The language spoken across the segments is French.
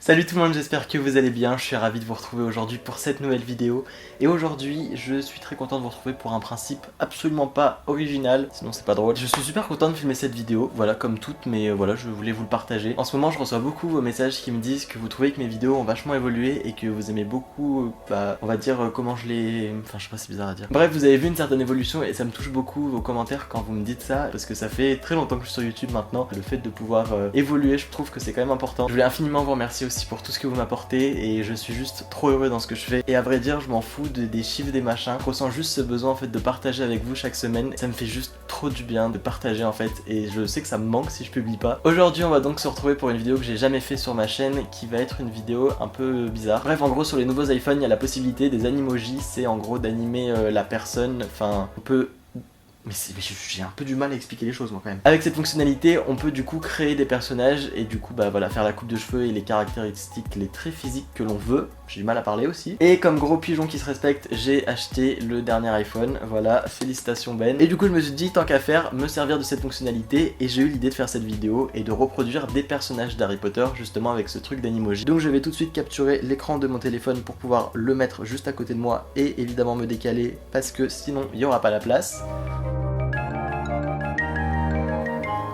Salut tout le monde, j'espère que vous allez bien, je suis ravi de vous retrouver aujourd'hui pour cette nouvelle vidéo. Et aujourd'hui, je suis très content de vous retrouver pour un principe absolument pas original, sinon c'est pas drôle. Je suis super content de filmer cette vidéo, voilà comme toutes, mais voilà, je voulais vous le partager. En ce moment, je reçois beaucoup vos messages qui me disent que vous trouvez que mes vidéos ont vachement évolué et que vous aimez beaucoup, on va dire comment je les... Enfin, je sais pas, c'est bizarre à dire. Bref, vous avez vu une certaine évolution et ça me touche beaucoup vos commentaires quand vous me dites ça, parce que ça fait très longtemps que je suis sur YouTube maintenant. Le fait de pouvoir évoluer, je trouve que c'est quand même important. Je voulais infiniment vous remercier aussi pour tout ce que vous m'apportez et je suis juste trop heureux dans ce que je fais. Et à vrai dire, je m'en fous des chiffres, des machins. Je ressens juste ce besoin en fait de partager avec vous chaque semaine. Ça me fait juste trop du bien de partager en fait et je sais que ça me manque si je publie pas. Aujourd'hui, on va donc se retrouver pour une vidéo que j'ai jamais fait sur ma chaîne qui va être une vidéo un peu bizarre. Bref, en gros, sur les nouveaux iPhones, il y a la possibilité des animojis, c'est en gros d'animer la personne. Enfin, on peut... Mais j'ai un peu du mal à expliquer les choses moi quand même. Avec cette fonctionnalité, on peut du coup créer des personnages et du coup voilà, faire la coupe de cheveux et les caractéristiques, les traits physiques que l'on veut. J'ai du mal à parler aussi. Et comme gros pigeon qui se respecte, j'ai acheté le dernier iPhone. Voilà, félicitations Ben. Et du coup je me suis dit tant qu'à faire, me servir de cette fonctionnalité et j'ai eu l'idée de faire cette vidéo et de reproduire des personnages d'Harry Potter justement avec ce truc d'animoji. Donc je vais tout de suite capturer l'écran de mon téléphone pour pouvoir le mettre juste à côté de moi et évidemment me décaler parce que sinon il n'y aura pas la place.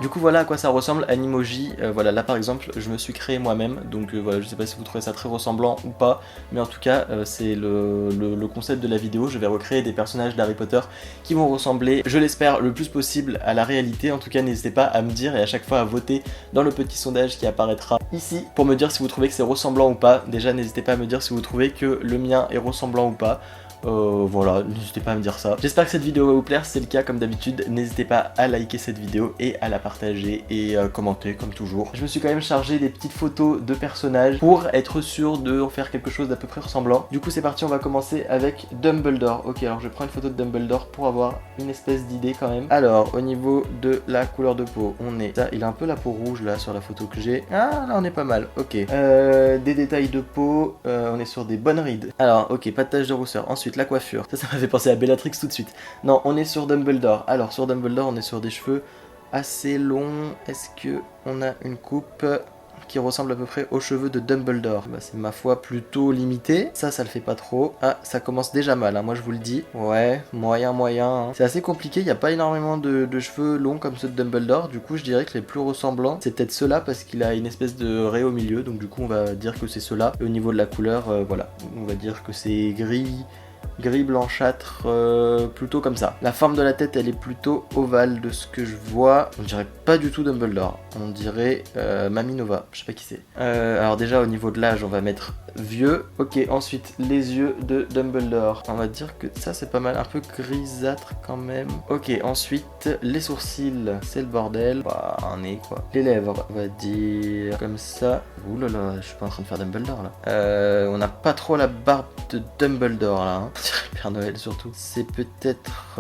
Du coup voilà à quoi ça ressemble Animoji, voilà là par exemple je me suis créé moi-même donc voilà je sais pas si vous trouvez ça très ressemblant ou pas mais en tout cas c'est le concept de la vidéo. Je vais recréer des personnages d'Harry Potter qui vont ressembler, je l'espère, le plus possible à la réalité. En tout cas n'hésitez pas à me dire et à chaque fois à voter dans le petit sondage qui apparaîtra ici pour me dire si vous trouvez que c'est ressemblant ou pas. Déjà n'hésitez pas à me dire si vous trouvez que le mien est ressemblant ou pas. Voilà, n'hésitez pas à me dire ça. J'espère que cette vidéo va vous plaire, si c'est le cas comme d'habitude, n'hésitez pas à liker cette vidéo et à la partager et commenter comme toujours. Je me suis quand même chargé des petites photos de personnages pour être sûr de en faire quelque chose d'à peu près ressemblant. Du coup c'est parti, on va commencer avec Dumbledore. Ok, alors je prends une photo de Dumbledore pour avoir une espèce d'idée quand même. Alors au niveau de la couleur de peau, on est... Ça, il a un peu la peau rouge là sur la photo que j'ai. Ah là on est pas mal, ok. Des détails de peau, on est sur des bonnes rides. Alors ok, pas de tache de rousseur. Ensuite la coiffure, ça m'a fait penser à Bellatrix tout de suite. Non, on est sur Dumbledore. Alors sur Dumbledore, on est sur des cheveux assez longs. Est-ce que on a une coupe qui ressemble à peu près aux cheveux de Dumbledore? Bah, c'est ma foi plutôt limité. Ça le fait pas trop. Ah, ça commence déjà mal, hein, moi je vous le dis. Ouais, moyen. Hein. C'est assez compliqué, il n'y a pas énormément de cheveux longs comme ceux de Dumbledore. Du coup, je dirais que les plus ressemblants, c'est peut-être ceux-là parce qu'il a une espèce de raie au milieu. Donc du coup, on va dire que c'est ceux-là. Et au niveau de la couleur, voilà, on va dire que c'est gris blanchâtre, plutôt comme ça. La forme de la tête elle est plutôt ovale de ce que je vois. On dirait pas du tout Dumbledore, on dirait Maminova, je sais pas qui c'est. Alors déjà au niveau de l'âge on va mettre vieux. Ok, ensuite les yeux de Dumbledore, on va dire que ça c'est pas mal, un peu grisâtre quand même. Ok, ensuite les sourcils, c'est le bordel. Bah, un nez quoi. Les lèvres, on va dire comme ça. Ouh là là, je suis pas en train de faire Dumbledore là. On n'a pas trop la barbe de Dumbledore là, hein. Père Noël surtout. C'est peut-être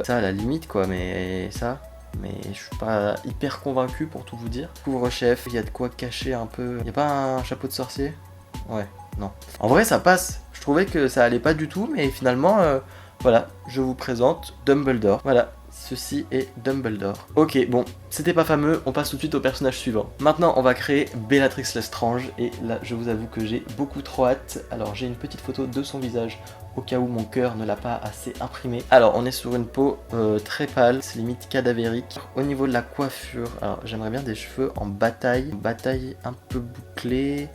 ça à la limite quoi, mais ça... Mais je suis pas hyper convaincu pour tout vous dire. Couvre-chef, il y a de quoi cacher un peu. Il y a pas un chapeau de sorcier? Ouais, non. En vrai ça passe. Je trouvais que ça allait pas du tout, mais finalement, voilà, je vous présente Dumbledore. Voilà. Ceci est Dumbledore. Ok, bon, c'était pas fameux, on passe tout de suite au personnage suivant. Maintenant, on va créer Bellatrix Lestrange, et là, je vous avoue que j'ai beaucoup trop hâte. Alors, j'ai une petite photo de son visage, au cas où mon cœur ne l'a pas assez imprimé. Alors, on est sur une peau très pâle, c'est limite cadavérique. Au niveau de la coiffure, alors, j'aimerais bien des cheveux en bataille un peu bouclés.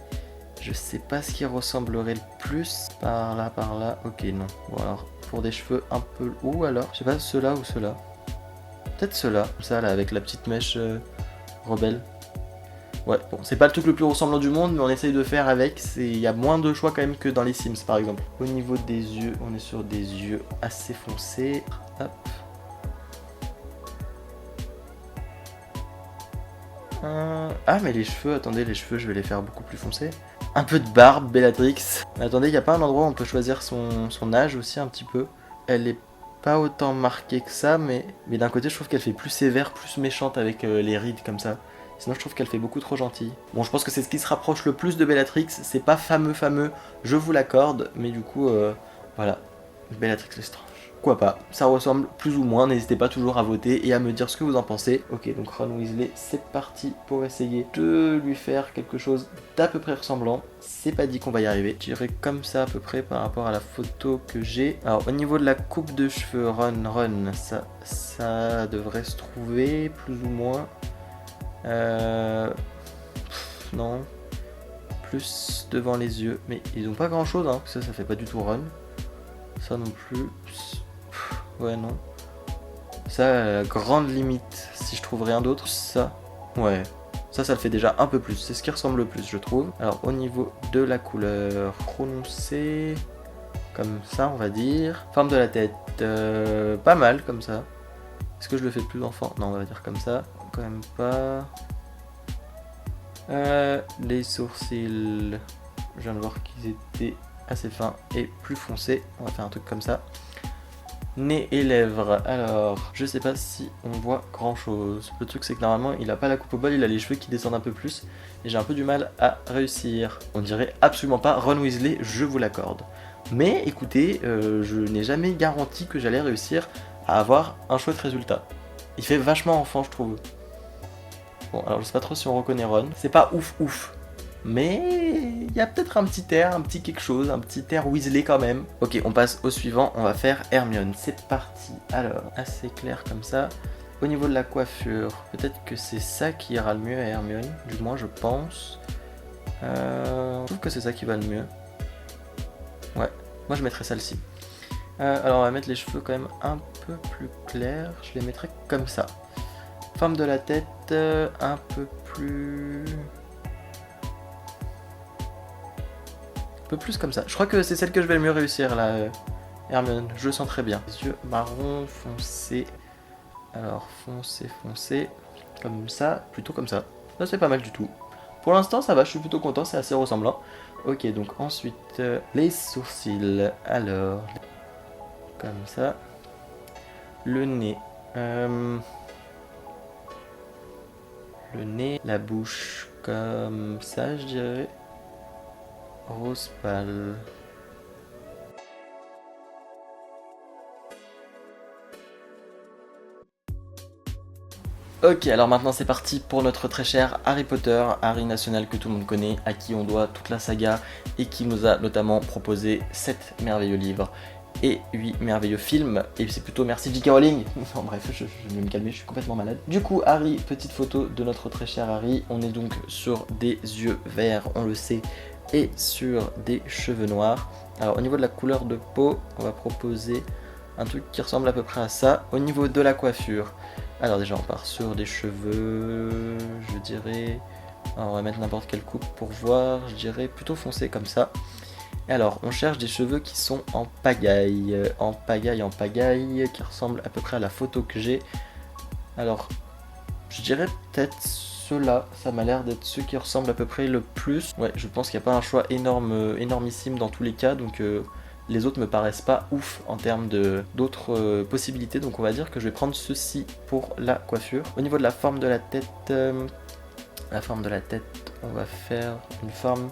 Je sais pas ce qui ressemblerait le plus. Par là, ok, non. Bon, alors, pour des cheveux un peu... Ou alors, je sais pas, ceux-là ou ceux-là. Peut-être ceux-là, ça là avec la petite mèche rebelle. Ouais, bon, c'est pas le truc le plus ressemblant du monde, mais on essaye de faire avec. Il y a moins de choix quand même que dans les Sims par exemple. Au niveau des yeux, on est sur des yeux assez foncés. Hop. Ah mais les cheveux, attendez, les cheveux je vais les faire beaucoup plus foncés. Un peu de barbe, Bellatrix. Mais attendez, il n'y a pas un endroit où on peut choisir son âge aussi un petit peu. Elle est pas autant marquée que ça, mais d'un côté je trouve qu'elle fait plus sévère, plus méchante avec les rides comme ça. Sinon je trouve qu'elle fait beaucoup trop gentille. Bon, je pense que c'est ce qui se rapproche le plus de Bellatrix. C'est pas fameux, je vous l'accorde, mais du coup, voilà, Bellatrix Lestrange. pourquoi pas. Ça ressemble plus ou moins, n'hésitez pas toujours à voter et à me dire ce que vous en pensez. Ok, donc Ron Weasley, c'est parti pour essayer de lui faire quelque chose d'à peu près ressemblant. C'est pas dit qu'on va y arriver. Je dirais comme ça à peu près par rapport à la photo que j'ai. Alors au niveau de la coupe de cheveux, Ron, ça devrait se trouver plus ou moins. Non. Plus devant les yeux. Mais ils ont pas grand chose, hein. Ça fait pas du tout Ron. Ça non plus. Ouais, non. Ça, grande limite. Si je trouve rien d'autre, ça. Ouais. Ça le fait déjà un peu plus. C'est ce qui ressemble le plus, je trouve. Alors, au niveau de la couleur prononcée, comme ça, on va dire. Forme de la tête, pas mal, comme ça. Est-ce que je le fais plus enfant? Non, on va dire comme ça. Quand même pas. Les sourcils, je viens de voir qu'ils étaient assez fins et plus foncés. On va faire un truc comme ça. Nez et lèvres, alors je sais pas si on voit grand chose. Le truc c'est que normalement il a pas la coupe au bol, il a les cheveux qui descendent un peu plus et j'ai un peu du mal à réussir. On dirait absolument pas Ron Weasley, je vous l'accorde. Mais écoutez, je n'ai jamais garanti que j'allais réussir à avoir un chouette résultat. Il fait vachement enfant, je trouve. Bon, alors je sais pas trop si on reconnaît Ron. C'est pas ouf. Mais il y a peut-être un petit air, un petit quelque chose, un petit air Weasley quand même. Ok, on passe au suivant, on va faire Hermione. C'est parti. Alors, assez clair comme ça. Au niveau de la coiffure, peut-être que c'est ça qui ira le mieux à Hermione. Du moins, je pense. Je trouve que c'est ça qui va le mieux. Ouais, moi je mettrais celle-ci. Alors, on va mettre les cheveux quand même un peu plus clairs. Je les mettrais comme ça. Forme de la tête, un peu plus... plus comme ça. Je crois que c'est celle que je vais le mieux réussir là, Hermione. Je le sens très bien. Les yeux marron foncé. Alors foncé. Comme ça, plutôt comme ça. Ça c'est pas mal du tout. Pour l'instant ça va, je suis plutôt content, c'est assez ressemblant. Ok, donc ensuite les sourcils. Alors, comme ça. Le nez. Le nez, la bouche comme ça je dirais. Rose pâle. Ok, alors maintenant c'est parti pour notre très cher Harry Potter, Harry National que tout le monde connaît, à qui on doit toute la saga et qui nous a notamment proposé 7 merveilleux livres et 8 merveilleux films. Et c'est plutôt merci J.K. Rowling. Enfin bref, je vais me calmer, je suis complètement malade. Du coup, Harry, petite photo de notre très cher Harry. On est donc sur des yeux verts, on le sait, et sur des cheveux noirs. Alors au niveau de la couleur de peau, on va proposer un truc qui ressemble à peu près à ça. Au niveau de la coiffure, alors déjà on part sur des cheveux, je dirais, alors on va mettre n'importe quelle coupe pour voir, je dirais plutôt foncé comme ça. Alors on cherche des cheveux qui sont en pagaille, qui ressemblent à peu près à la photo que j'ai. Alors je dirais peut-être ceux-là, ça m'a l'air d'être ceux qui ressemblent à peu près le plus. Ouais, je pense qu'il n'y a pas un choix énormissime dans tous les cas, donc les autres me paraissent pas ouf en termes d'autres possibilités, donc on va dire que je vais prendre ceci pour la coiffure. Au niveau de la forme de la tête, on va faire une forme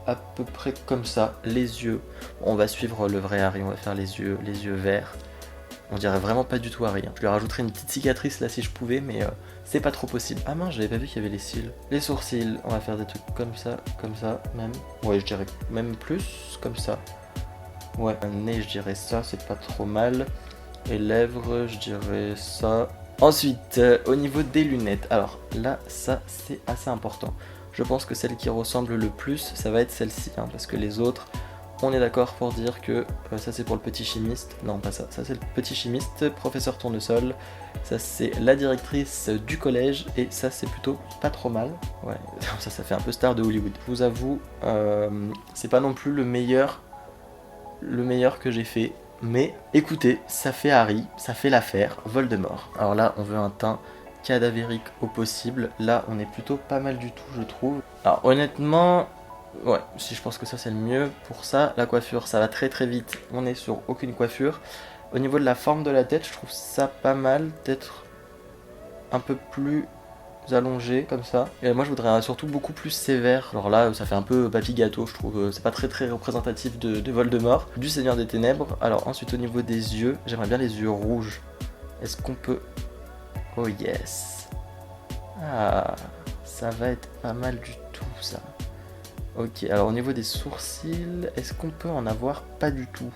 à peu près comme ça, les yeux. On va suivre le vrai Harry, on va faire les yeux verts. On dirait vraiment pas du tout Harry. Je lui rajouterais une petite cicatrice là si je pouvais, mais c'est pas trop possible. Ah mince, j'avais pas vu qu'il y avait les cils. Les sourcils, on va faire des trucs comme ça même. Ouais, je dirais même plus comme ça. Ouais, un nez, je dirais ça, c'est pas trop mal. Et lèvres, je dirais ça. Ensuite, au niveau des lunettes, alors là, ça c'est assez important. Je pense que celle qui ressemble le plus, ça va être celle-ci, hein, parce que les autres, on est d'accord pour dire que ça c'est pour le petit chimiste. Non, pas ça, ça c'est le petit chimiste, professeur Tournesol. Ça c'est la directrice du collège, et ça c'est plutôt pas trop mal. Ouais, ça fait un peu star de Hollywood. Je vous avoue, c'est pas non plus le meilleur que j'ai fait. Mais écoutez, ça fait Harry, ça fait l'affaire, Voldemort. Alors là, on veut un teint cadavérique au possible. Là, on est plutôt pas mal du tout, je trouve. Alors honnêtement, ouais, si je pense que ça c'est le mieux. Pour ça, la coiffure, ça va très très vite. On est sur aucune coiffure. Au niveau de la forme de la tête, je trouve ça pas mal. Peut-être un peu plus allongé comme ça. Et moi je voudrais surtout beaucoup plus sévère. Alors là ça fait un peu papy gâteau je trouve, c'est pas très représentatif de Voldemort, du Seigneur des Ténèbres. Alors ensuite au niveau des yeux, j'aimerais bien les yeux rouges. Est-ce qu'on peut... Oh yes. Ah, ça va être pas mal du tout ça. Ok, alors au niveau des sourcils, est-ce qu'on peut en avoir pas du tout?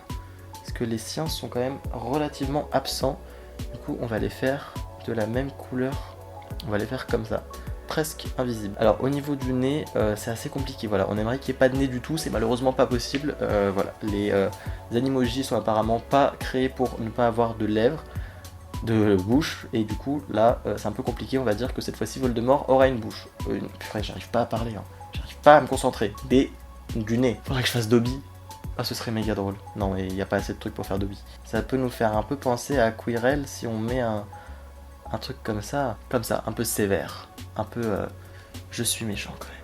Parce que les siens sont quand même relativement absents. Du coup on va les faire de la même couleur. On va les faire comme ça, presque invisible. Alors au niveau du nez, c'est assez compliqué. Voilà, on aimerait qu'il n'y ait pas de nez du tout, c'est malheureusement pas possible. Voilà, les animojis sont apparemment pas créés pour ne pas avoir de lèvres, de bouche, et du coup là c'est un peu compliqué. On va dire que cette fois-ci Voldemort aura une bouche. Purée, j'arrive pas à parler, hein. J'arrive pas à me concentrer. Du nez. Faudrait que je fasse Dobby. Ah, ce serait méga drôle. Non, mais il n'y a pas assez de trucs pour faire Dobby. Ça peut nous faire un peu penser à Quirrell si on met un truc comme ça, un peu sévère, un peu je suis méchant quand même.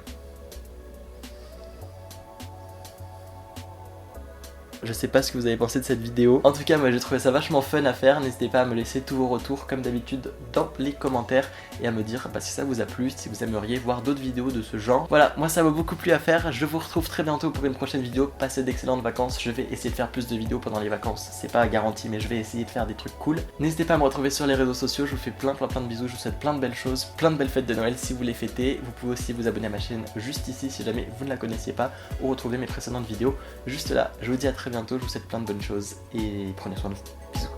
Je sais pas ce que vous avez pensé de cette vidéo. En tout cas, moi j'ai trouvé ça vachement fun à faire. N'hésitez pas à me laisser tous vos retours comme d'habitude dans les commentaires et à me dire si ça vous a plu, si vous aimeriez voir d'autres vidéos de ce genre. Voilà, moi ça m'a beaucoup plu à faire. Je vous retrouve très bientôt pour une prochaine vidéo. Passez d'excellentes vacances. Je vais essayer de faire plus de vidéos pendant les vacances. C'est pas garanti, mais je vais essayer de faire des trucs cool. N'hésitez pas à me retrouver sur les réseaux sociaux. Je vous fais plein de bisous. Je vous souhaite plein de belles choses, plein de belles fêtes de Noël si vous les fêtez. Vous pouvez aussi vous abonner à ma chaîne juste ici si jamais vous ne la connaissiez pas ou retrouver mes précédentes vidéos juste là. Je vous dis à très bientôt. Je vous souhaite plein de bonnes choses et prenez soin de vous. Bisous.